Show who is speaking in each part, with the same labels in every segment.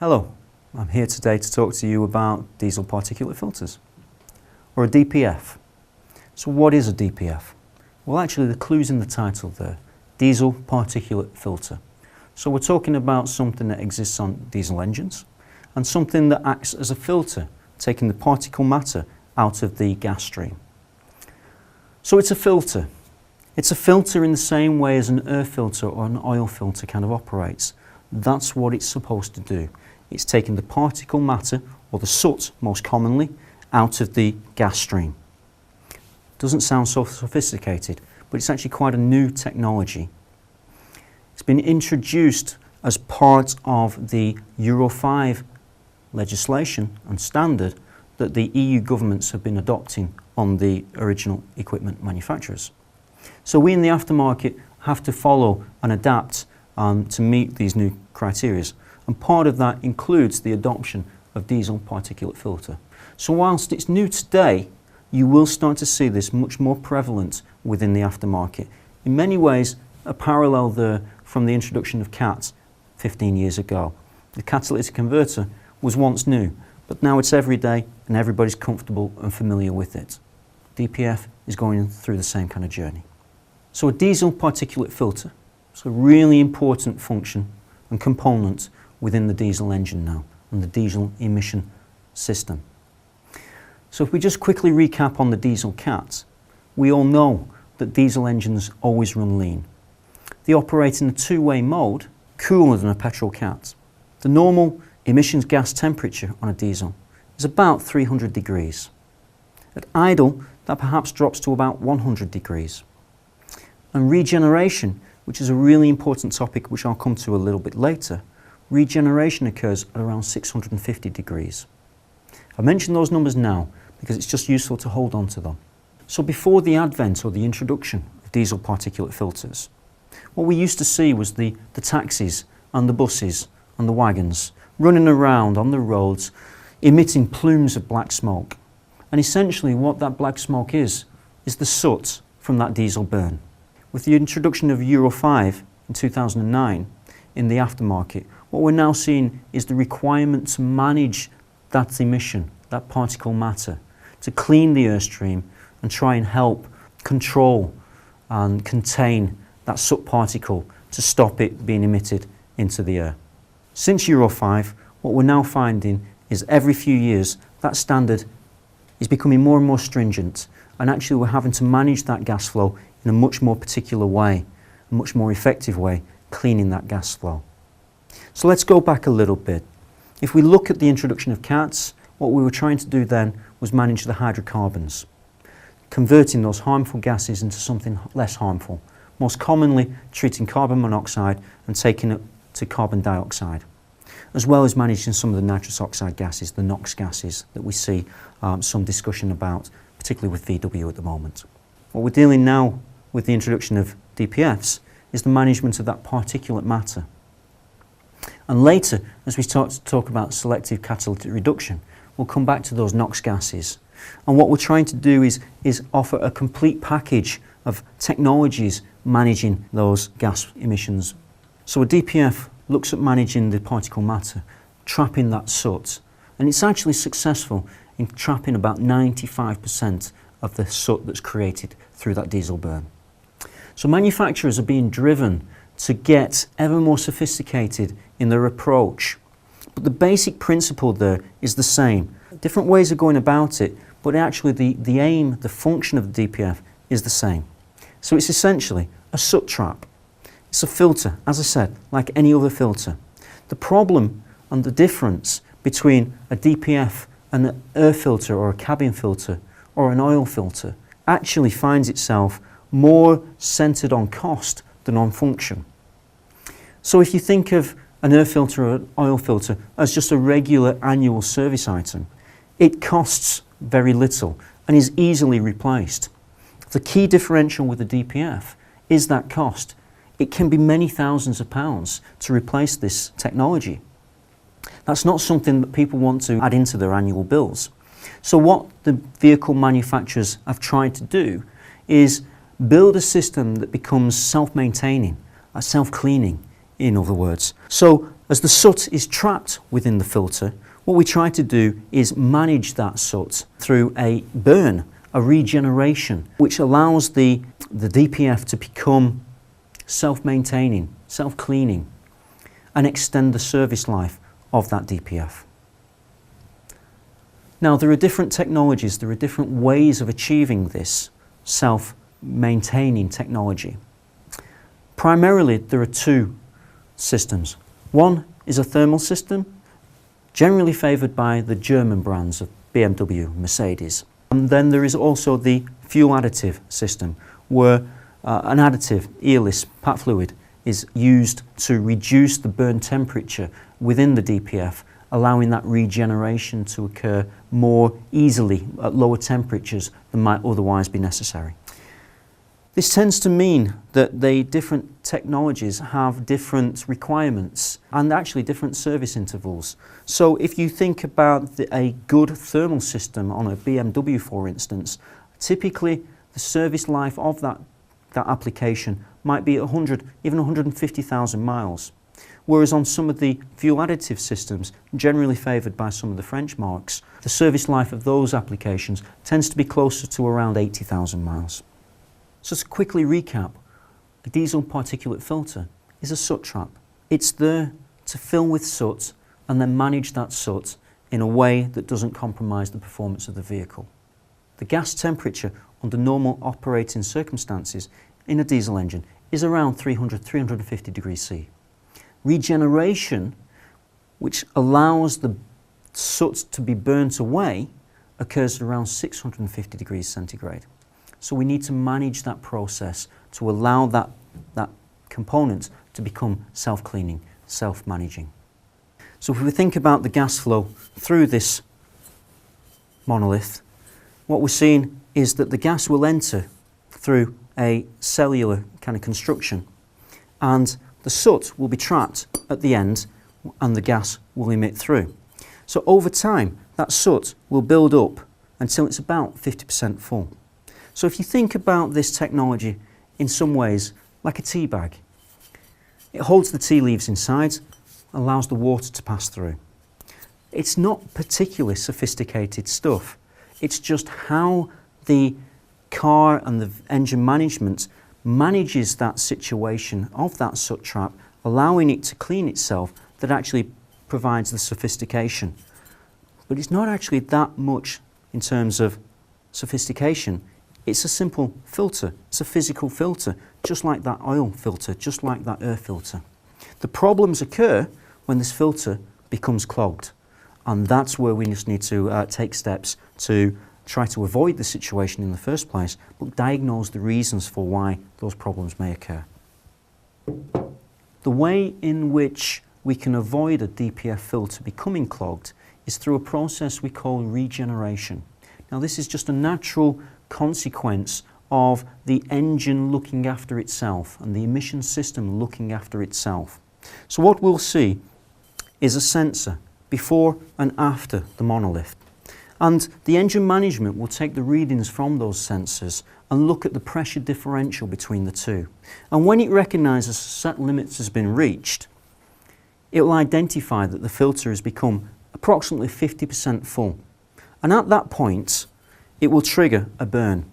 Speaker 1: Hello, I'm here today to talk to you about diesel particulate filters, or a DPF. So what is a DPF? Well, actually the clue's in the title there, diesel particulate filter. So we're talking about something that exists on diesel engines and something that acts as a filter, taking the particle matter out of the gas stream. So it's a filter. It's a filter in the same way as an air filter or an oil filter kind of operates. That's what it's supposed to do. It's taking the particle matter, or the soot most commonly, out of the gas stream. Doesn't sound so sophisticated, but it's actually quite a new technology. It's been introduced as part of the Euro 5 legislation and standard that the EU governments have been adopting on the original equipment manufacturers. So we in the aftermarket have to follow and adapt to meet these new criteria. And part of that includes the adoption of diesel particulate filter. So whilst it's new today, you will start to see this much more prevalent within the aftermarket. In many ways, a parallel there from the introduction of CAT 15 years ago. The catalytic converter was once new, but now it's everyday and everybody's comfortable and familiar with it. DPF is going through the same kind of journey. So a diesel particulate filter is a really important function and component within the diesel engine now and the diesel emission system. So if we just quickly recap on the diesel CAT, we all know that diesel engines always run lean. They operate in a two-way mode, cooler than a petrol CAT. The normal emissions gas temperature on a diesel is about 300 degrees. At idle, that perhaps drops to about 100 degrees. And regeneration, which is a really important topic which I'll come to a little bit later, regeneration occurs at around 650 degrees. I mention those numbers now because it's just useful to hold on to them. So before the advent or the introduction of diesel particulate filters, what we used to see was the taxis and the buses and the wagons running around on the roads emitting plumes of black smoke. And essentially what that black smoke is the soot from that diesel burn. With the introduction of Euro 5 in 2009 in the aftermarket, what we're now seeing is the requirement to manage that emission, that particle matter, to clean the airstream and try and help control and contain that soot particle to stop it being emitted into the air. Since Euro 5, what we're now finding is every few years that standard is becoming more and more stringent, and actually we're having to manage that gas flow in a much more particular way, a much more effective way, cleaning that gas flow. So let's go back a little bit. If we look at the introduction of CATs, what we were trying to do then was manage the hydrocarbons, converting those harmful gases into something less harmful, most commonly treating carbon monoxide and taking it to carbon dioxide, as well as managing some of the nitrous oxide gases, the NOx gases that we see some discussion about, particularly with VW at the moment. What we're dealing now with the introduction of DPFs is the management of that particulate matter. And later, as we start to talk about selective catalytic reduction, we'll come back to those NOx gases. And what we're trying to do is offer a complete package of technologies managing those gas emissions. So a DPF looks at managing the particle matter, trapping that soot, and it's actually successful in trapping about 95% of the soot that's created through that diesel burn. So manufacturers are being driven to get ever more sophisticated in their approach. But the basic principle there is the same. Different ways of going about it, but actually the aim, the function of the DPF is the same. So it's essentially a soot trap. It's a filter, as I said, like any other filter. The problem and the difference between a DPF and an air filter or a cabin filter or an oil filter actually finds itself more centered on cost than on function. So if you think of an air filter or an oil filter as just a regular annual service item, it costs very little and is easily replaced. The key differential with the DPF is that cost. It can be many thousands of pounds to replace this technology. That's not something that people want to add into their annual bills. So what the vehicle manufacturers have tried to do is build a system that becomes self-maintaining, self-cleaning, in other words. So as the soot is trapped within the filter, what we try to do is manage that soot through a burn, a regeneration, which allows the DPF to become self-maintaining, self-cleaning, and extend the service life of that DPF. Now, there are different technologies, there are different ways of achieving this self-maintaining technology. Primarily, there are two systems. One is a thermal system, generally favoured by the German brands of BMW, Mercedes. And then there is also the fuel additive system, where an additive, airless PAT fluid, is used to reduce the burn temperature within the DPF, allowing that regeneration to occur more easily at lower temperatures than might otherwise be necessary. This tends to mean that the different technologies have different requirements and actually different service intervals. So if you think about a good thermal system on a BMW, for instance, typically the service life of that application might be 100, even 150,000 miles. Whereas on some of the fuel additive systems, generally favoured by some of the French marques, the service life of those applications tends to be closer to around 80,000 miles. So to quickly recap, a diesel particulate filter is a soot trap. It's there to fill with soot and then manage that soot in a way that doesn't compromise the performance of the vehicle. The gas temperature under normal operating circumstances in a diesel engine is around 300–350 degrees C. Regeneration, which allows the soot to be burnt away, occurs around 650 degrees centigrade. So we need to manage that process to allow that component to become self-cleaning, self-managing. So if we think about the gas flow through this monolith, what we're seeing is that the gas will enter through a cellular kind of construction, and the soot will be trapped at the end and the gas will emit through. So over time, that soot will build up until it's about 50% full. So if you think about this technology in some ways like a tea bag, it holds the tea leaves inside, allows the water to pass through. It's not particularly sophisticated stuff. It's just how the car and the engine management manages that situation of that soot trap, allowing it to clean itself, that actually provides the sophistication. But it's not actually that much in terms of sophistication. It's a simple filter. It's a physical filter, just like that oil filter, just like that air filter. The problems occur when this filter becomes clogged, and that's where we just need to take steps to try to avoid the situation in the first place, but diagnose the reasons for why those problems may occur. The way in which we can avoid a DPF filter becoming clogged is through a process we call regeneration. Now, this is just a natural consequence of the engine looking after itself and the emission system looking after itself. So what we'll see is a sensor before and after the monolith. And the engine management will take the readings from those sensors and look at the pressure differential between the two. And when it recognises a set limit has been reached, it will identify that the filter has become approximately 50% full. And at that point, it will trigger a burn.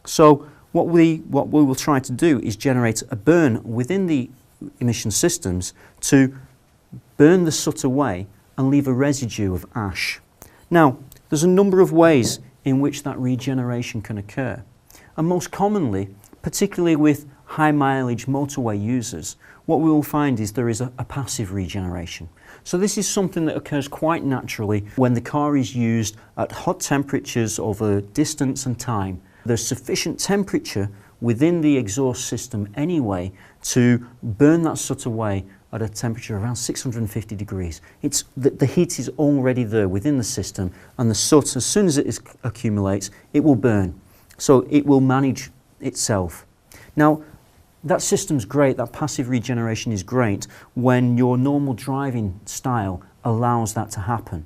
Speaker 1: So what we will try to do is generate a burn within the emission systems to burn the soot away and leave a residue of ash. Now, there's a number of ways in which that regeneration can occur. And most commonly, particularly with high mileage motorway users, what we will find is there is a passive regeneration. So this is something that occurs quite naturally when the car is used at hot temperatures over distance and time. There's sufficient temperature within the exhaust system anyway to burn that soot away at a temperature around 650 degrees. The heat is already there within the system, and the soot, as soon as it accumulates, it will burn. So it will manage itself. Now, that system's great, that passive regeneration is great when your normal driving style allows that to happen.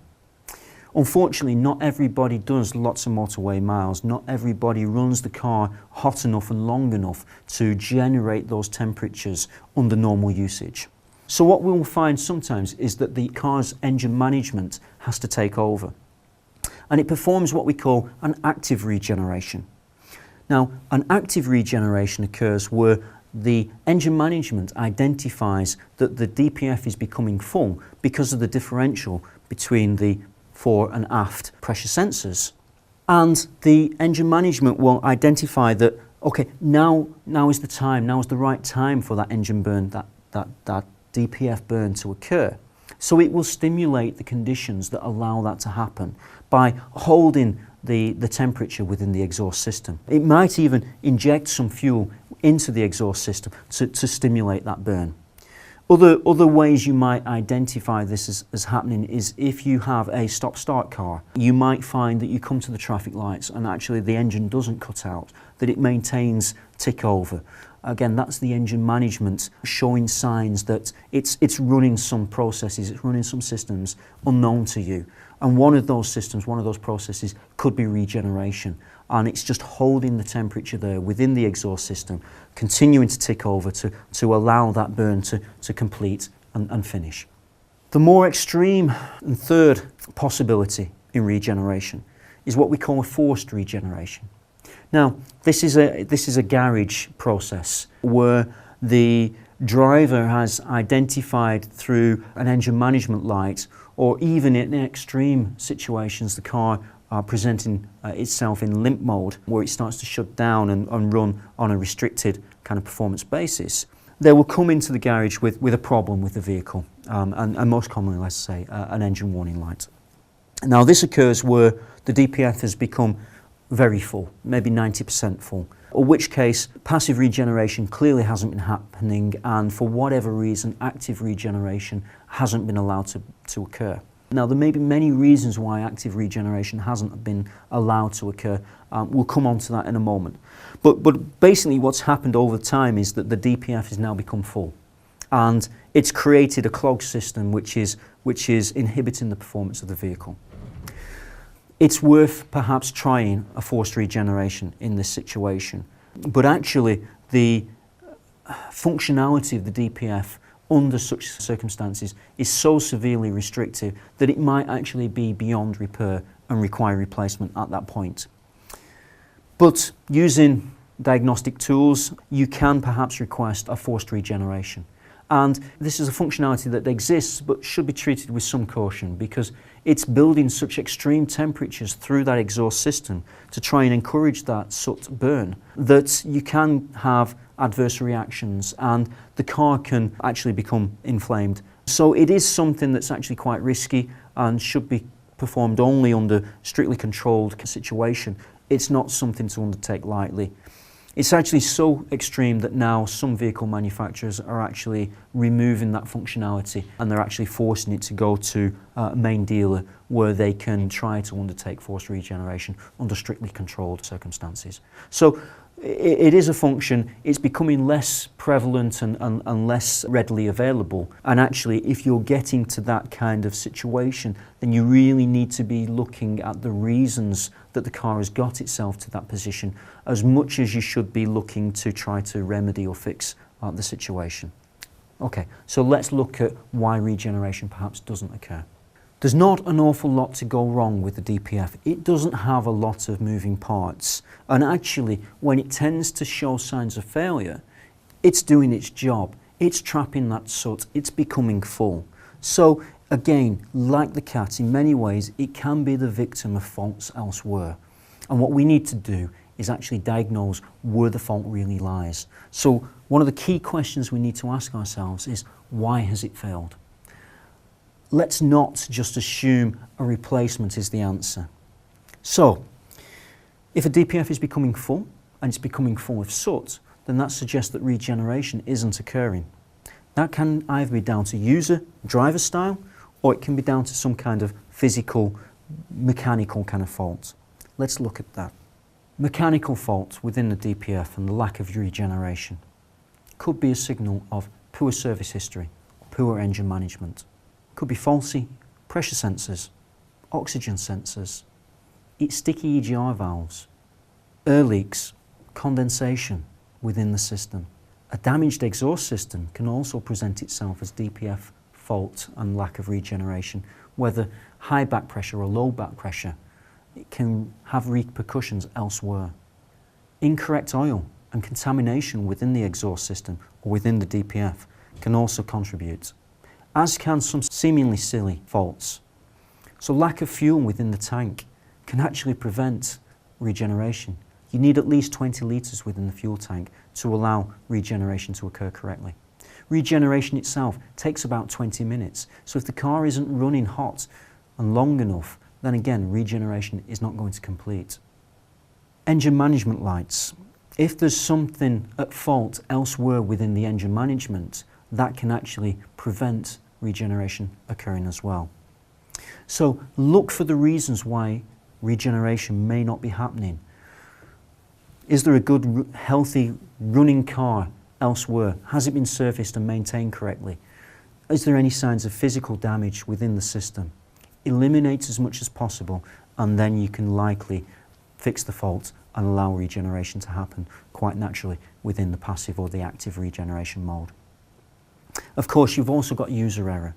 Speaker 1: Unfortunately, not everybody does lots of motorway miles. Not everybody runs the car hot enough and long enough to generate those temperatures under normal usage. So what we'll find sometimes is that the car's engine management has to take over. And it performs what we call an active regeneration. Now, an active regeneration occurs where the engine management identifies that the DPF is becoming full because of the differential between the fore and aft pressure sensors. And the engine management will identify that, okay, now is the time, now is the right time for that engine burn, that DPF burn to occur. So it will stimulate the conditions that allow that to happen by holding the temperature within the exhaust system. It might even inject some fuel into the exhaust system to stimulate that burn. Other ways you might identify this as happening is if you have a stop-start car. You might find that you come to the traffic lights and actually the engine doesn't cut out, that it maintains tick over. Again, that's the engine management showing signs that it's running some processes, it's running some systems unknown to you. And one of those systems, one of those processes could be regeneration. And it's just holding the temperature there within the exhaust system, continuing to tick over to allow that burn to complete and finish. The more extreme and third possibility in regeneration is what we call a forced regeneration. Now, this is a garage process where the driver has identified through an engine management light, or even in extreme situations, the car presenting itself in limp mode, where it starts to shut down and run on a restricted kind of performance basis. They will come into the garage with a problem with the vehicle, and most commonly, let's say, an engine warning light. Now, this occurs where the DPF has become very full, maybe 90% full, in which case passive regeneration clearly hasn't been happening, and for whatever reason active regeneration hasn't been allowed to occur. Now, there may be many reasons why active regeneration hasn't been allowed to occur. We'll come on to that in a moment. But basically what's happened over time is that the DPF has now become full, and it's created a clogged system which is inhibiting the performance of the vehicle. It's worth perhaps trying a forced regeneration in this situation, but actually the functionality of the DPF under such circumstances is so severely restrictive that it might actually be beyond repair and require replacement at that point. But using diagnostic tools, you can perhaps request a forced regeneration. And this is a functionality that exists but should be treated with some caution, because it's building such extreme temperatures through that exhaust system to try and encourage that soot burn that you can have adverse reactions and the car can actually become inflamed. So it is something that's actually quite risky and should be performed only under strictly controlled situation. It's not something to undertake lightly. It's actually so extreme that now some vehicle manufacturers are actually removing that functionality, and they're actually forcing it to go to a main dealer where they can try to undertake forced regeneration under strictly controlled circumstances. So it is a function. It's becoming less prevalent and less readily available. And actually, if you're getting to that kind of situation, then you really need to be looking at the reasons that the car has got itself to that position, as much as you should be looking to try to remedy or fix the situation. Okay, so let's look at why regeneration perhaps doesn't occur. There's not an awful lot to go wrong with the DPF. It doesn't have a lot of moving parts. And actually, when it tends to show signs of failure, it's doing its job. It's trapping that soot. It's becoming full. So again, like the cat, in many ways, it can be the victim of faults elsewhere. And what we need to do is actually diagnose where the fault really lies. So one of the key questions we need to ask ourselves is, why has it failed? Let's not just assume a replacement is the answer. So, if a DPF is becoming full, and it's becoming full of soot, then that suggests that regeneration isn't occurring. That can either be down to user, driver style, or it can be down to some kind of physical, mechanical kind of fault. Let's look at that. Mechanical fault within the DPF and the lack of regeneration could be a signal of poor service history, poor engine management. Could be faulty pressure sensors, oxygen sensors, sticky EGR valves, air leaks, condensation within the system. A damaged exhaust system can also present itself as DPF fault and lack of regeneration, whether high back pressure or low back pressure. It can have repercussions elsewhere. Incorrect oil and contamination within the exhaust system or within the DPF can also contribute, as can some seemingly silly faults. So lack of fuel within the tank can actually prevent regeneration. You need at least 20 litres within the fuel tank to allow regeneration to occur correctly. Regeneration itself takes about 20 minutes, so if the car isn't running hot and long enough, then again regeneration is not going to complete. Engine management lights. If there's something at fault elsewhere within the engine management, that can actually prevent regeneration occurring as well. So look for the reasons why regeneration may not be happening. Is there a good, healthy running car elsewhere? Has it been serviced and maintained correctly? Is there any signs of physical damage within the system? Eliminate as much as possible, and then you can likely fix the fault and allow regeneration to happen quite naturally within the passive or the active regeneration mode. Of course, you've also got user error,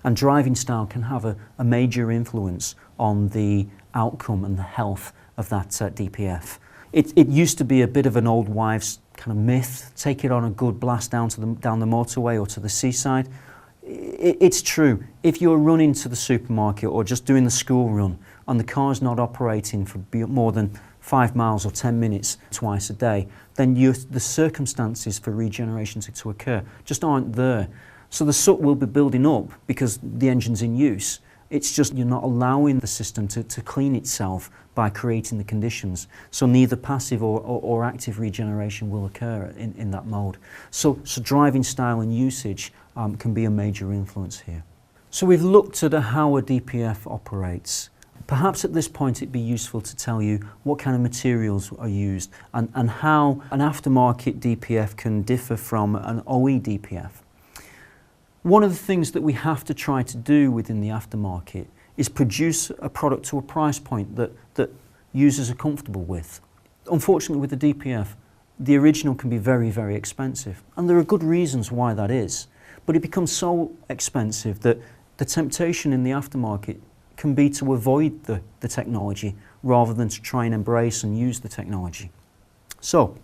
Speaker 1: and driving style can have a major influence on the outcome and the health of that DPF. It used to be a bit of an old wives' kind of myth, take it on a good blast down the motorway or to the seaside. It's true, if you're running to the supermarket or just doing the school run and the car's not operating for more than 5 miles or 10 minutes twice a day, then the circumstances for regeneration to occur just aren't there. So the soot will be building up because the engine's in use. It's just you're not allowing the system to clean itself by creating the conditions. So neither passive or active regeneration will occur in that mode. So driving style and usage can be a major influence here. So we've looked at how a DPF operates. Perhaps at this point it'd be useful to tell you what kind of materials are used and how an aftermarket DPF can differ from an OE DPF. One of the things that we have to try to do within the aftermarket is produce a product to a price point that users are comfortable with. Unfortunately, with the DPF, the original can be very, very expensive, and there are good reasons why that is, but it becomes so expensive that the temptation in the aftermarket can be to avoid the technology rather than to try and embrace and use the technology. So,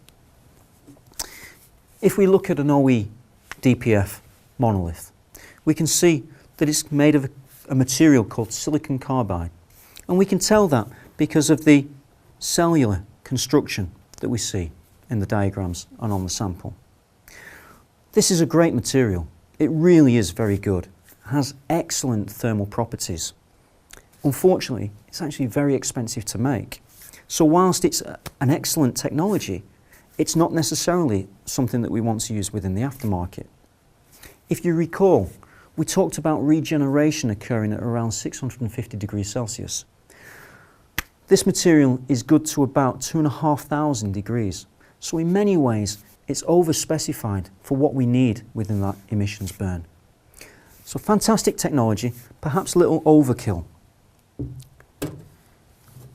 Speaker 1: if we look at an OE DPF monolith, we can see that it's made of a material called silicon carbide, and we can tell that because of the cellular construction that we see in the diagrams and on the sample. This is a great material. It really is very good. It has excellent thermal properties. Unfortunately, it's actually very expensive to make. So whilst it's an excellent technology, it's not necessarily something that we want to use within the aftermarket. If you recall, we talked about regeneration occurring at around 650 degrees Celsius. This material is good to about 2,500 degrees. So in many ways, it's over-specified for what we need within that emissions burn. So fantastic technology, perhaps a little overkill.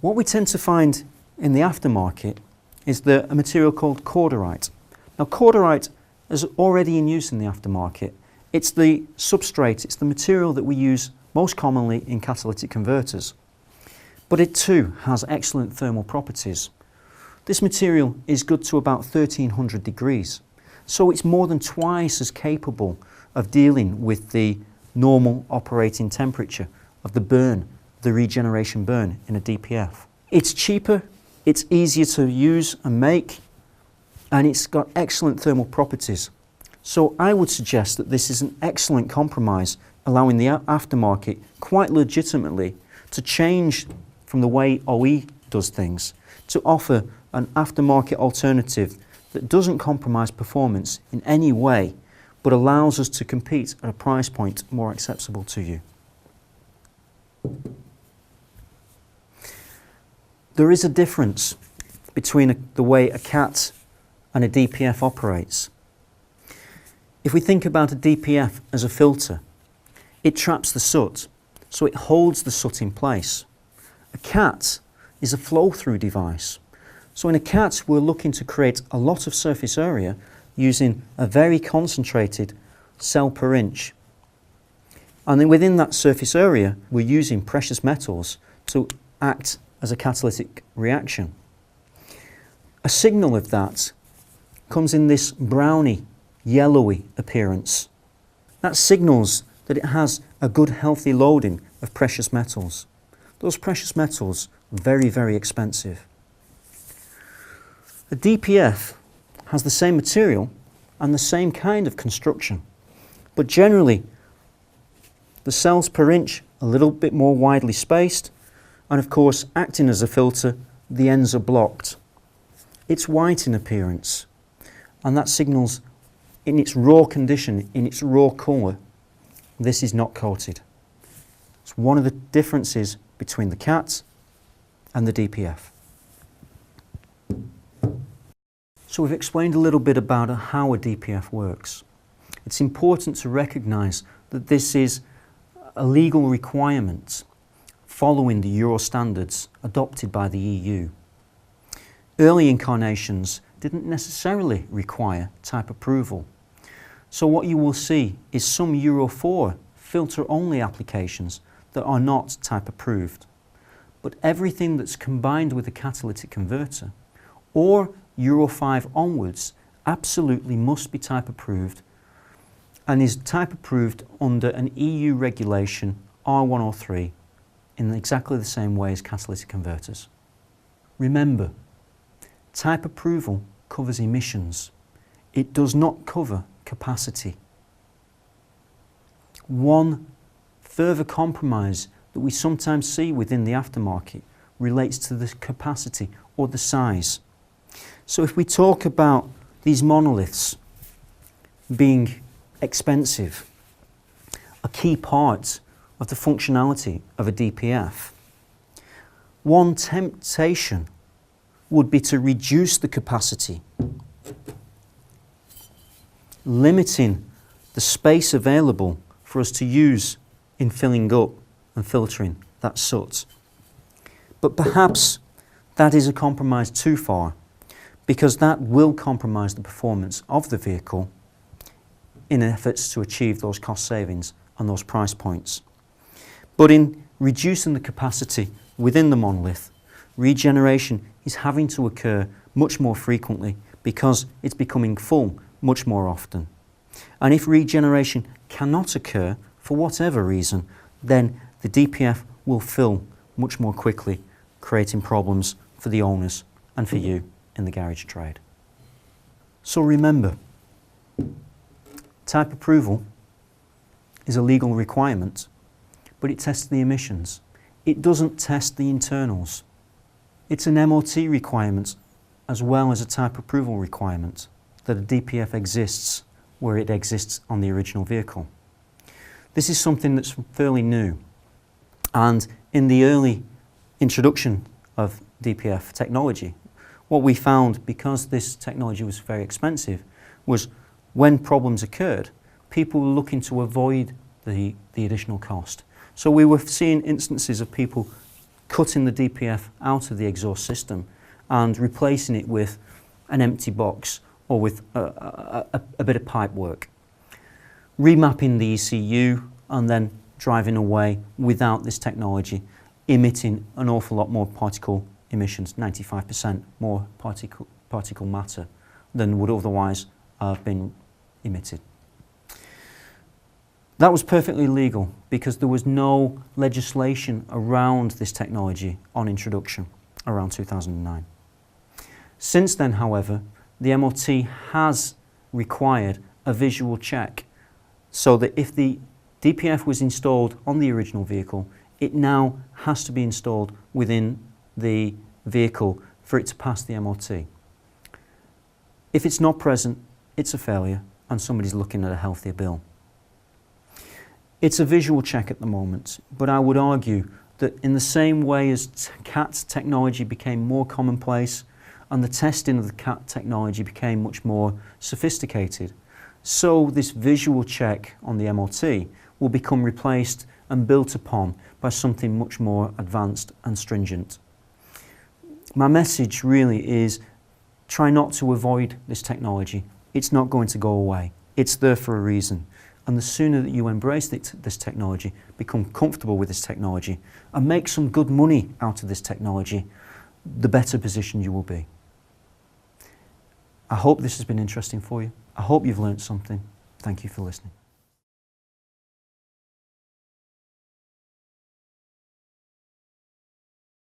Speaker 1: What we tend to find in the aftermarket is a material called corderite. Now corderite is already in use in the aftermarket. It's the substrate, it's the material that we use most commonly in catalytic converters. But it too has excellent thermal properties. This material is good to about 1300 degrees. So it's more than twice as capable of dealing with the normal operating temperature of the burn, the regeneration burn in a DPF. It's cheaper, it's easier to use and make, and it's got excellent thermal properties. So I would suggest that this is an excellent compromise, allowing the aftermarket quite legitimately to change from the way OE does things to offer an aftermarket alternative that doesn't compromise performance in any way, but allows us to compete at a price point more acceptable to you. There is a difference between the way a CAT and a DPF operates. If we think about a DPF as a filter, it traps the soot, so it holds the soot in place. A CAT is a flow-through device. So in a CAT, we're looking to create a lot of surface area using a very concentrated cell per inch. And then within that surface area, we're using precious metals to act as a catalytic reaction. A signal of that comes in this browny, yellowy appearance. That signals that it has a good healthy loading of precious metals. Those precious metals are very, very expensive. A DPF has the same material and the same kind of construction, but generally the cells per inch a little bit more widely spaced, and of course, acting as a filter, the ends are blocked. It's white in appearance, and that signals in its raw condition, in its raw colour, this is not coated. It's one of the differences between the CAT and the DPF. So we've explained a little bit about how a DPF works. It's important to recognise that this is a legal requirement following the Euro standards adopted by the EU. Early incarnations didn't necessarily require type approval. So what you will see is some Euro 4 filter-only applications that are not type approved. But everything that's combined with a catalytic converter or Euro 5 onwards absolutely must be type approved and is type approved under an EU regulation R103 in exactly the same way as catalytic converters. Remember, type approval covers emissions. It does not cover capacity. One further compromise that we sometimes see within the aftermarket relates to the capacity or the size. So if we talk about these monoliths being expensive, a key part of the functionality of a DPF, one temptation would be to reduce the capacity, limiting the space available for us to use in filling up and filtering that soot. But perhaps that is a compromise too far, because that will compromise the performance of the vehicle in efforts to achieve those cost savings and those price points. But in reducing the capacity within the monolith, regeneration is having to occur much more frequently because it's becoming full much more often. And if regeneration cannot occur for whatever reason, then the DPF will fill much more quickly, creating problems for the owners and for you in the garage trade. So remember, type approval is a legal requirement, but it tests the emissions. It doesn't test the internals. It's an MOT requirement as well as a type approval requirement that a DPF exists where it exists on the original vehicle. This is something that's fairly new, and in the early introduction of DPF technology, what we found, because this technology was very expensive, was when problems occurred, people were looking to avoid the additional cost. So we were seeing instances of people cutting the DPF out of the exhaust system and replacing it with an empty box or with a bit of pipe work, remapping the ECU and then driving away without this technology, emitting an awful lot more particle emissions, 95% more particle matter than would otherwise have been emitted. That was perfectly legal because there was no legislation around this technology on introduction around 2009. Since then, however, the MOT has required a visual check so that if the DPF was installed on the original vehicle, it now has to be installed within the vehicle for it to pass the MOT. If it's not present, it's a failure and somebody's looking at a healthier bill. It's a visual check at the moment, but I would argue that in the same way as CAT technology became more commonplace and the testing of the CAT technology became much more sophisticated, so this visual check on the MOT will become replaced and built upon by something much more advanced and stringent. My message really is try not to avoid this technology. It's not going to go away. It's there for a reason. And the sooner that you embrace this technology, become comfortable with this technology, and make some good money out of this technology, the better positioned you will be. I hope this has been interesting for you. I hope you've learnt something. Thank you for listening.